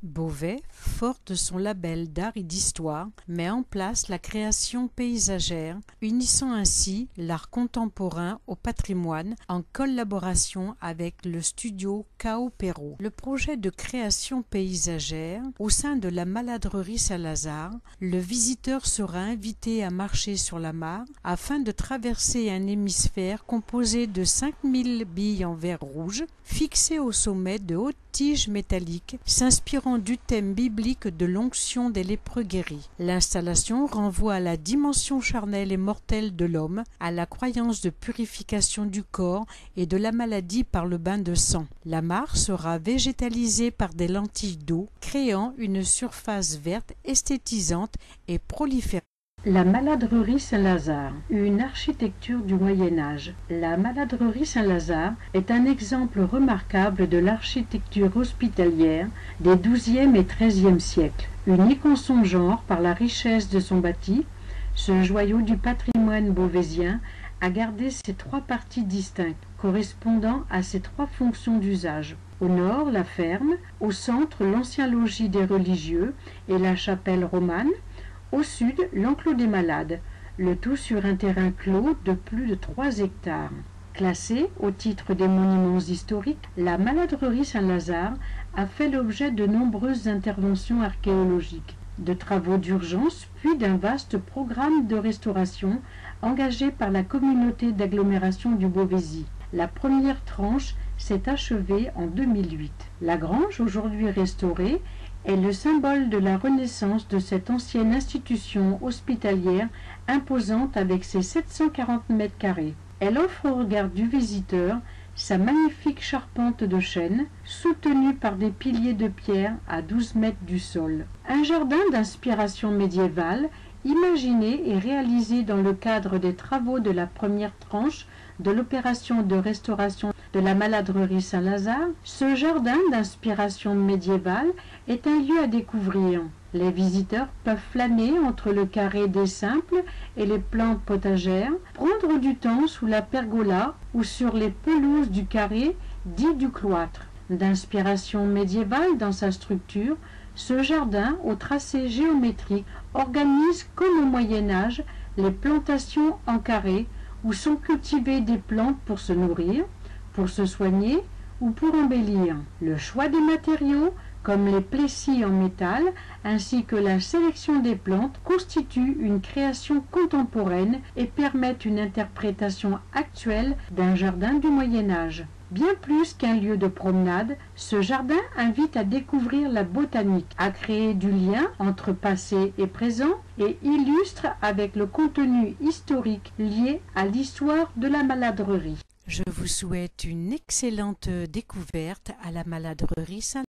Beauvais, fort de son label d'art et d'histoire, met en place la création paysagère, unissant ainsi l'art contemporain au patrimoine en collaboration avec le studio Cao Perrault. Le projet de création paysagère, au sein de la Maladrerie Saint-Lazare, le visiteur sera invité à marcher sur la mare afin de traverser un hémisphère composé de 5000 billes en verre rouge fixées au sommet de hautes tiges métalliques s'inspirant du thème biblique de l'onction des lépreux guéris. L'installation renvoie à la dimension charnelle et mortelle de l'homme, à la croyance de purification du corps et de la maladie par le bain de sang. La mare sera végétalisée par des lentilles d'eau, créant une surface verte esthétisante et proliférante. La Maladrerie Saint-Lazare, une architecture du Moyen-Âge. La Maladrerie Saint-Lazare est un exemple remarquable de l'architecture hospitalière des XIIe et XIIIe siècles. Unique en son genre par la richesse de son bâti, ce joyau du patrimoine beauvaisien a gardé ses trois parties distinctes, correspondant à ses trois fonctions d'usage. Au nord, la ferme, au centre, l'ancien logis des religieux et la chapelle romane, au sud, l'enclos des malades, le tout sur un terrain clos de plus de 3 hectares. Classée au titre des monuments historiques, la Maladrerie Saint-Lazare a fait l'objet de nombreuses interventions archéologiques, de travaux d'urgence, puis d'un vaste programme de restauration engagé par la communauté d'agglomération du Beauvaisis. La première tranche s'est achevée en 2008. La grange, aujourd'hui restaurée, est le symbole de la renaissance de cette ancienne institution hospitalière imposante avec ses 740 mètres carrés. Elle offre au regard du visiteur sa magnifique charpente de chêne, soutenue par des piliers de pierre à 12 mètres du sol. Un jardin d'inspiration médiévale, imaginé et réalisé dans le cadre des travaux de la première tranche de l'opération de restauration de la Maladrerie Saint-Lazare, ce jardin d'inspiration médiévale est un lieu à découvrir. Les visiteurs peuvent flâner entre le carré des simples et les plantes potagères, prendre du temps sous la pergola ou sur les pelouses du carré dit du cloître. D'inspiration médiévale dans sa structure, ce jardin au tracé géométrique organise comme au Moyen-Âge les plantations en carré où sont cultivées des plantes pour se nourrir, pour se soigner ou pour embellir. Le choix des matériaux, comme les plessis en métal, ainsi que la sélection des plantes, constituent une création contemporaine et permettent une interprétation actuelle d'un jardin du Moyen-Âge. Bien plus qu'un lieu de promenade, ce jardin invite à découvrir la botanique, à créer du lien entre passé et présent et illustre avec le contenu historique lié à l'histoire de la Maladrerie. Je vous souhaite une excellente découverte à la Maladrerie Saint-Lazare.